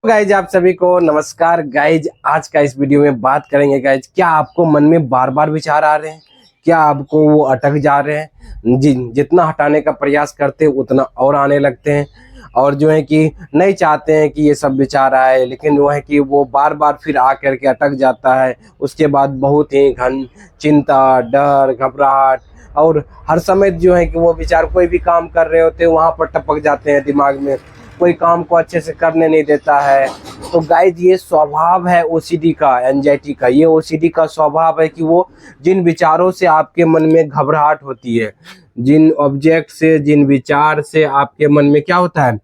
Guys आप सभी को नमस्कार गाइज। आज का इस वीडियो में बात करेंगे गाइज, क्या आपको मन में बार बार विचार आ रहे हैं, क्या आपको वो अटक जा रहे हैं। जितना हटाने का प्रयास करते हैं उतना और आने लगते हैं, और जो है कि नहीं चाहते हैं कि ये सब विचार आए, लेकिन वो है कि वो बार बार फिर आ करके अटक जाता है। उसके बाद बहुत ही घन चिंता, डर, घबराहट, और हर समय जो है कि वो विचार कोई भी काम कर रहे होते हैं वहाँ पर टपक जाते हैं दिमाग में, कोई काम को अच्छे से करने नहीं देता है। तो गाइज ये स्वभाव है ओसीडी का, एंजाइटी का। ये ओसीडी का स्वभाव है कि वो जिन विचारों से आपके मन में घबराहट होती है, जिन ऑब्जेक्ट से, जिन विचार से आपके मन में क्या होता है,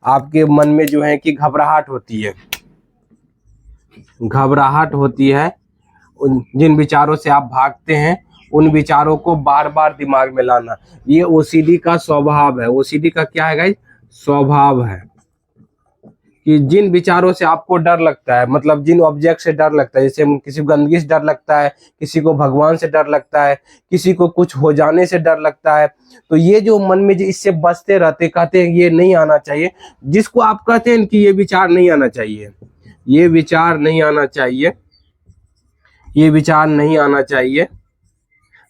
आपके मन में जो है कि घबराहट होती है, घबराहट होती है। जिन विचारों से आप भागते हैं उन विचारों को बार बार दिमाग में लाना, ये ओसीडी का स्वभाव है। ओसीडी का क्या है गाइज? स्वभाव है कि जिन विचारों से आपको डर लगता है, मतलब जिन ऑब्जेक्ट से डर लगता है, जैसे किसी को गंदगी से डर लगता है, किसी को भगवान से डर लगता है, किसी को कुछ हो जाने से डर लगता है, तो ये जो मन में जो इससे बचते रहते, कहते हैं ये नहीं आना चाहिए। जिसको आप कहते हैं कि ये विचार नहीं आना चाहिए, ये विचार नहीं आना चाहिए, ये विचार नहीं आना चाहिए,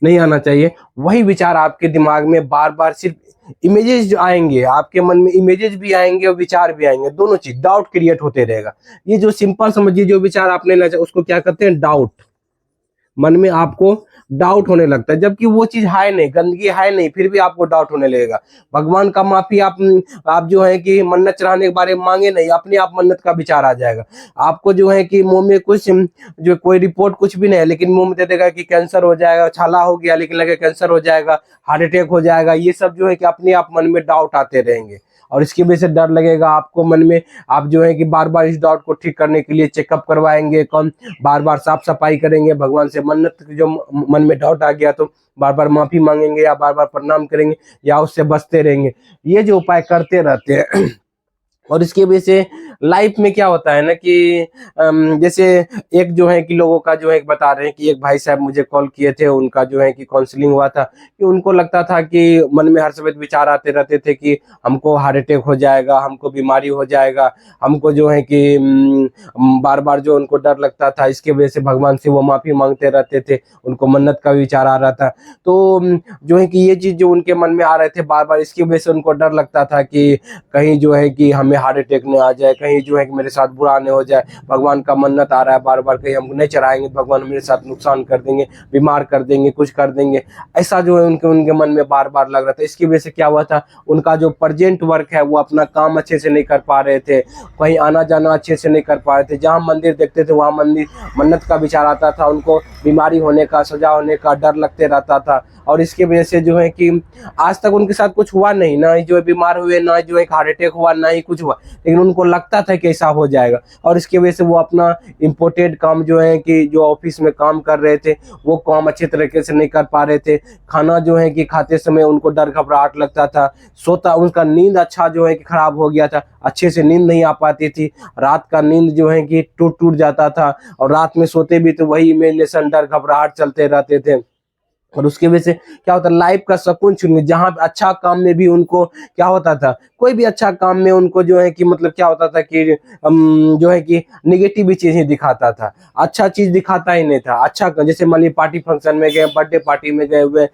नहीं आना चाहिए, वही विचार आपके दिमाग में बार बार सिर्फ इमेजेस आएंगे, आपके मन में इमेजेस भी आएंगे और विचार भी आएंगे, दोनों चीज, डाउट क्रिएट होते रहेगा। ये जो सिंपल समझिए, जो विचार आपने ना उसको क्या कहते हैं? डाउट। मन में आपको डाउट होने लगता है, जबकि वो चीज है नहीं, गंदगी है नहीं, फिर भी आपको डाउट होने लगेगा। भगवान का माफी आप जो है कि मन्नत चढ़ाने के बारे में मांगे नहीं, अपने आप मन्नत का विचार आ जाएगा। आपको जो है कि मुंह में कुछ, जो कोई रिपोर्ट कुछ भी नहीं है, लेकिन मुंह में दे देगा कि कैंसर हो जाएगा, छाला हो गया लेकिन लगे कैंसर हो जाएगा, हार्ट अटैक हो जाएगा। ये सब जो है कि अपने आप मन में डाउट आते रहेंगे, और इसकी वजह से डर लगेगा आपको मन में। आप जो है कि बार बार इस डाउट को ठीक करने के लिए चेकअप करवाएंगे, कौन बार बार साफ सफाई करेंगे, भगवान से मन्नत, जो मन में डाउट आ गया तो बार बार माफी मांगेंगे, या बार बार प्रणाम करेंगे, या उससे बचते रहेंगे। ये जो उपाय करते रहते हैं और इसकी वजह से लाइफ में क्या होता है ना कि जैसे एक जो है कि लोगों का जो है बता रहे हैं कि एक भाई साहब मुझे कॉल किए थे, उनका जो है कि काउंसलिंग हुआ था, कि उनको लगता था कि मन में हर समय विचार आते रहते थे कि हमको हार्ट अटैक हो जाएगा, हमको बीमारी हो जाएगा, हमको जो है कि बार बार जो उनको डर लगता था, इसके वजह से भगवान से वो माफी मांगते रहते थे, उनको मन्नत का विचार आ रहा था। तो जो है कि ये चीज जो उनके मन में आ रहे थे बार बार, इसकी वजह से उनको डर लगता था कि कहीं जो है कि हमें हार्ट अटैक न आ जाए, कहीं जो है कि मेरे साथ बुरा न हो जाए, भगवान का मन्नत आ रहा है बार बार, कहीं हम नहीं चढ़ाएंगे भगवान मेरे साथ नुकसान कर देंगे, बीमार कर देंगे, कुछ कर देंगे, ऐसा जो है उनके उनके मन में बार बार लग रहा था। इसकी वजह से क्या हुआ था, उनका जो प्रेजेंट वर्क है वो अपना काम अच्छे से नहीं कर पा रहे थे, कहीं आना जाना अच्छे से नहीं कर पा रहे थे, जहाँ मंदिर देखते थे वहाँ मंदिर मन्नत का विचार आता था, उनको बीमारी होने का, सजा होने का डर लगते रहता था। और इसकी वजह से जो है कि आज तक उनके साथ कुछ हुआ नहीं, ना जो है बीमार हुए, ना जो है हार्ट अटैक हुआ, ना ही कुछ हुआ, लेकिन उनको लगता था कि ऐसा हो जाएगा। और इसकी वजह से वो अपना इम्पोर्टेंट काम जो है कि जो ऑफिस में काम कर रहे थे वो काम अच्छे तरीके से नहीं कर पा रहे थे, खाना जो है कि खाते समय उनको डर घबराहट लगता था, सोता उनका नींद अच्छा जो है कि खराब हो गया था, अच्छे से नींद नहीं आ पाती थी, रात का नींद जो है कि टूट टूट जाता था, और रात में सोते भी तो वही इमेजिनेशन, डर घबराहट चलते रहते थे। और उसकी वजह से क्या होता, लाइफ का सुकून छीन गया। जहां अच्छा काम में भी उनको क्या होता था, कोई भी अच्छा काम में उनको जो है कि मतलब क्या होता था कि जो है कि निगेटिव चीज ही दिखाता था, अच्छा चीज दिखाता ही नहीं था। अच्छा जैसे मान लीजिए पार्टी फंक्शन में गए, बर्थडे पार्टी में गए हुए,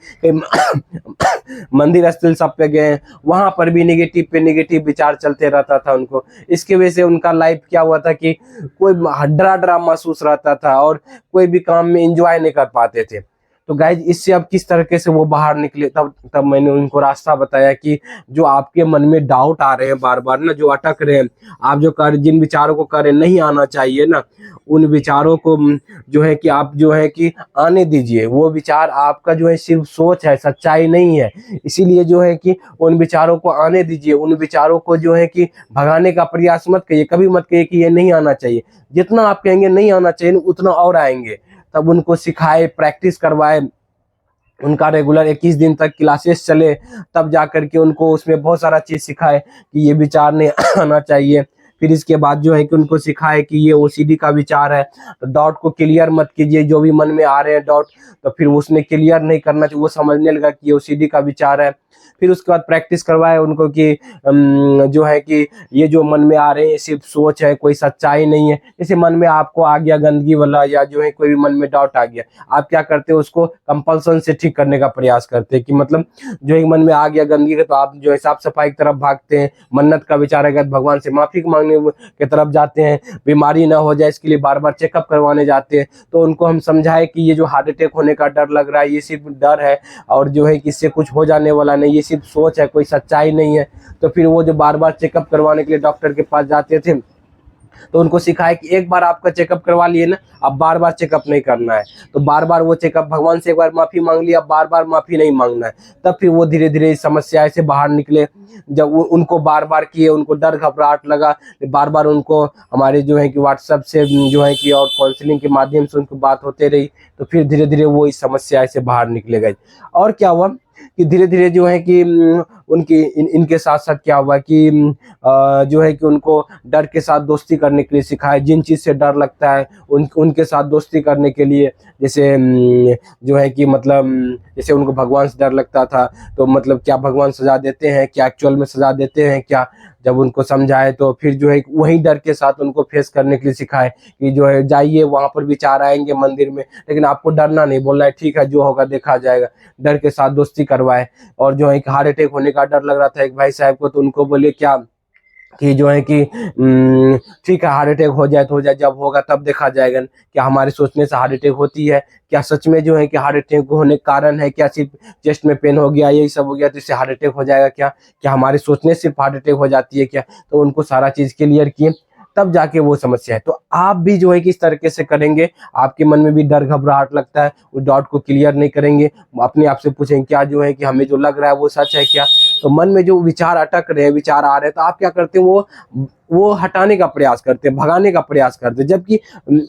मंदिर स्थल सब पे गए, वहां पर भी निगेटिव पे निगेटिव विचार चलते रहता था उनको। इसकी वजह से उनका लाइफ क्या हुआ था कि कोई डरा डरा महसूस रहता था, और कोई भी काम में एंजॉय नहीं कर पाते थे। तो गाइज इससे अब किस तरीके से वो बाहर निकले, तब तब मैंने उनको रास्ता बताया कि जो आपके मन में डाउट आ रहे हैं बार बार ना, जो अटक रहे हैं, आप जो कर जिन विचारों को कर रहे नहीं आना चाहिए ना, उन विचारों को जो है कि आप जो है कि आने दीजिए। वो विचार आपका जो है सिर्फ सोच है, सच्चाई नहीं है, इसीलिए जो है कि उन विचारों को आने दीजिए। उन विचारों को जो है कि भगाने का प्रयास मत करिए, कभी मत कहिए कि ये नहीं आना चाहिए। जितना आप कहेंगे नहीं आना चाहिए उतना और आएंगे। तब उनको सिखाए, प्रैक्टिस करवाए, उनका रेगुलर 21 दिन तक क्लासेस चले, तब जाकर के उनको उसमें बहुत सारा चीज सिखाए कि ये विचार नहीं आना चाहिए। फिर इसके बाद जो है कि उनको सिखाए कि ये ओसीडी का विचार है, तो डाउट को क्लियर मत कीजिए। जो भी मन में आ रहे हैं डाउट, तो फिर उसमें क्लियर नहीं करना चाहिए, वो समझने लगा कि ये ओसीडी का विचार है। फिर उसके बाद प्रैक्टिस करवाए उनको कि जो है कि ये जो मन में आ रहे हैं ये सिर्फ सोच है, कोई सच्चाई नहीं है। जैसे मन में आपको आ गया गंदगी वाला या जो है कोई भी मन में डाउट आ गया, आप क्या करते हो उसको कंपल्सन से ठीक करने का प्रयास करते हैं कि मतलब जो है मन में आ गया गंदगी का तो आप जो है साफ सफाई की तरफ भागते हैं, मन्नत का विचार है भगवान से माफी मांगने की तरफ जाते हैं, बीमारी ना हो जाए इसके लिए बार बार चेकअप करवाने जाते हैं। तो उनको हम समझाए कि ये जो हार्ट अटैक होने का डर लग रहा है ये सिर्फ डर है और जो है कि इससे कुछ हो जाने वाला नहीं, ये सिर्फ सोच है, कोई सच्चाई नहीं है। तो फिर वो जो बार बार चेकअप करवाने के लिए डॉक्टर के पास जाते थे तो उनको सिखाया कि एक बार आपका चेकअप करवा लिए ना, अब बार बार चेकअप नहीं करना है। तो बार बार वो चेकअप भगवान से एक बार माफी मांग लिया, बार बार माफी नहीं मांगना है। तब फिर वो धीरे धीरे इस समस्या से बाहर निकले। जब वो उनको बार बार किए, उनको डर घबराहट लगा, बार बार उनको हमारे जो है कि व्हाट्सएप से जो है कि और काउंसलिंग के माध्यम से उनको बात होते रही, तो फिर धीरे धीरे वो इस समस्या से बाहर निकले गए। और क्या हुआ कि धीरे धीरे जो है कि उनकी इनके साथ साथ क्या हुआ कि जो है कि उनको डर के साथ दोस्ती करने के लिए सिखाया। जिन चीज़ से डर लगता है उनके साथ दोस्ती करने के लिए, जैसे जो है कि मतलब जैसे उनको भगवान से डर लगता था तो मतलब क्या भगवान सजा देते हैं, क्या एक्चुअल में सजा देते हैं क्या, जब उनको समझाए तो फिर जो है वही डर के साथ उनको फेस करने के लिए सिखाए कि जो है जाइए वहाँ पर विचार आएंगे मंदिर में, लेकिन आपको डरना नहीं, बोलना है ठीक है जो होगा देखा जाएगा। डर के साथ दोस्ती करवाए। और जो है कि हार्ट अटैक होने का डर लग रहा था एक भाई साहब को, तो उनको बोले क्या कि जो है कि ठीक है हार्ट अटैक हो जाए तो हो जाए, जब होगा तब देखा जाएगा। क्या हमारे सोचने से हार्ट अटैक होती है? क्या सच में जो है कि हार्ट अटैक होने का कारण है क्या सिर्फ चेस्ट में पेन हो गया यही सब हो गया तो इससे हार्ट अटैक हो जाएगा क्या? क्या हमारे सोचने से सिर्फ हार्ट अटैक हो जाती है क्या? तो उनको सारा चीज़ क्लियर किए, तब जाके वो समस्या है। तो आप भी जो है कि इस तरीके से करेंगे, आपके मन में भी डर घबराहट लगता है, उस डाउट को क्लियर नहीं करेंगे, अपने आप से पूछेंगे क्या जो है कि हमें जो लग रहा है वो सच है क्या? तो मन में जो विचार अटक रहे हैं, विचार आ रहे हैं, तो आप क्या करते हैं वो हटाने का प्रयास करते हैं, भगाने का प्रयास करते हैं।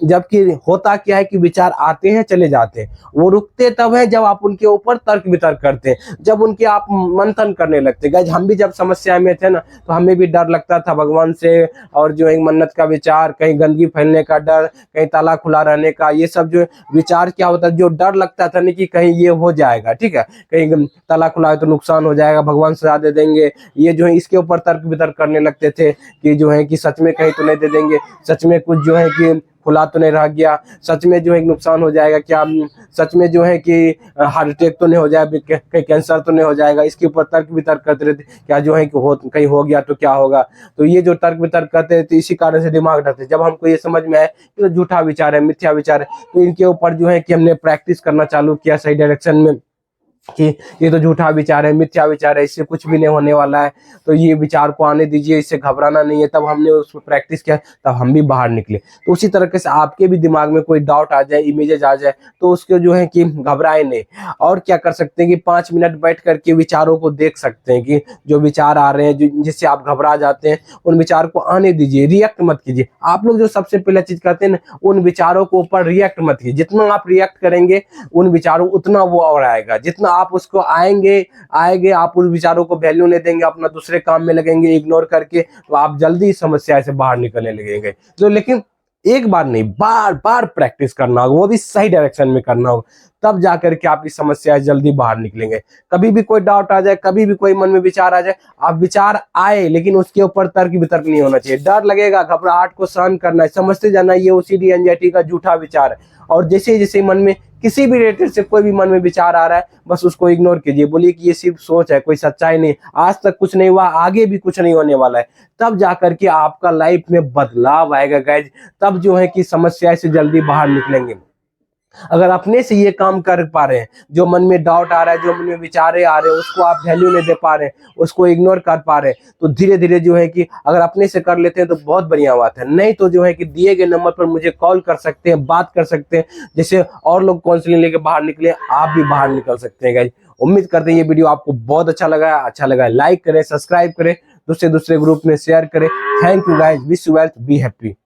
जबकि होता क्या है कि विचार आते हैं चले जाते हैं, वो रुकते तब है जब आप उनके ऊपर तर्क वितर्क करते हैं, जब उनके आप मंथन करने लगते हैं। गाइस हम भी जब समस्या में थे ना तो हमें भी डर लगता था भगवान से, और जो है मन्नत का विचार, कहीं गंदगी फैलने का डर, कहीं ताला खुला रहने का, ये सब जो विचार क्या होता है, जो डर लगता था नहीं कि कहीं ये हो जाएगा, ठीक है, कहीं ताला खुला है तो नुकसान हो जाएगा, भगवान सजा दे देंगे, ये जो है इसके ऊपर तर्क वितर्क करने लगते थे कि जो है कि सच में कहीं तो नहीं दे देंगे, सच में कुछ जो है कि खुला तो नहीं रह गया, सच में जो है नुकसान हो जाएगा क्या, सच में जो है कि हार्ट अटैक तो नहीं हो जाएगा, कहीं कैंसर तो नहीं हो जाएगा, इसके ऊपर तर्क वितर्क करते रहते, क्या जो है कि कहीं हो गया तो क्या होगा। तो ये जो तर्क वितर्क करते रहते इसी कारण से दिमाग डरते। जब हमको ये समझ में आया कि तो झूठा विचार है, मिथ्या विचार है, तो इनके ऊपर जो है कि हमने प्रैक्टिस करना चालू किया सही डायरेक्शन में कि ये तो झूठा विचार है, मिथ्या विचार है, इससे कुछ भी नहीं होने वाला है, तो ये विचार को आने दीजिए, इससे घबराना नहीं है। तब हमने उस पर प्रैक्टिस किया, तब हम भी बाहर निकले। तो उसी तरीके से आपके भी दिमाग में कोई डाउट आ जाए, इमेजेस आ जाए, तो उसके जो है कि घबराए नहीं। और क्या कर सकते हैं कि 5 मिनट बैठ करके विचारों को देख सकते हैं कि जो विचार आ रहे हैं जिससे आप घबरा जाते हैं, उन विचार को आने दीजिए, रिएक्ट मत कीजिए। आप लोग जो सबसे पहले चीज करते हैं ना, उन विचारों के ऊपर रिएक्ट मत कीजिए। जितना आप रिएक्ट करेंगे उन विचारों उतना वो और आएगा, जितना आप उसको आएंगे आप उन विचारों को वैल्यू नहीं देंगे, अपना दूसरे काम में लगेंगे इग्नोर करके, तो आप जल्दी इस समस्या से बाहर निकलने लगेंगे। तो लेकिन एक बार नहीं, बार बार प्रैक्टिस करना होगा, वो भी सही डायरेक्शन में करना होगा, तब जाकर के आप इस समस्या से जल्दी बाहर निकलेंगे। कभी भी कोई डाउट आ जाए, कभी भी कोई मन में विचार आ जाए, आप विचार आए लेकिन उसके ऊपर तर्क वितर्क नहीं होना चाहिए। डर लगेगा, घबराहट को सहन करना है, समझते जाना ये ओसीडी एंजाइटी का झूठा विचार है। और जैसे जैसे मन में किसी भी रिलेटेड से कोई भी मन में विचार आ रहा है, बस उसको इग्नोर कीजिए, बोलिए कि ये सिर्फ सोच है, कोई सच्चाई नहीं, आज तक कुछ नहीं हुआ, आगे भी कुछ नहीं होने वाला है। तब जाकर के आपका लाइफ में बदलाव आएगा गाइज, तब जो है कि समस्या से जल्दी बाहर निकलेंगे। अगर अपने से ये काम कर पा रहे हैं, जो मन में डाउट आ रहा है, जो मन में विचारे आ रहे हैं, उसको आप वैल्यू नहीं दे पा रहे हैं, उसको इग्नोर कर पा रहे हैं, तो धीरे धीरे जो है कि अगर अपने से कर लेते हैं तो बहुत बढ़िया बात है। नहीं तो जो है कि दिए गए नंबर पर मुझे कॉल कर सकते हैं, बात कर सकते हैं, जैसे और लोग काउंसलिंग लेके बाहर निकले, आप भी बाहर निकल सकते हैं गाइज। उम्मीद करते हैं ये वीडियो आपको बहुत अच्छा लगा है, लाइक करें, सब्सक्राइब करें, दूसरे ग्रुप में शेयर करें। Thank you guys, wish you wealth, be happy.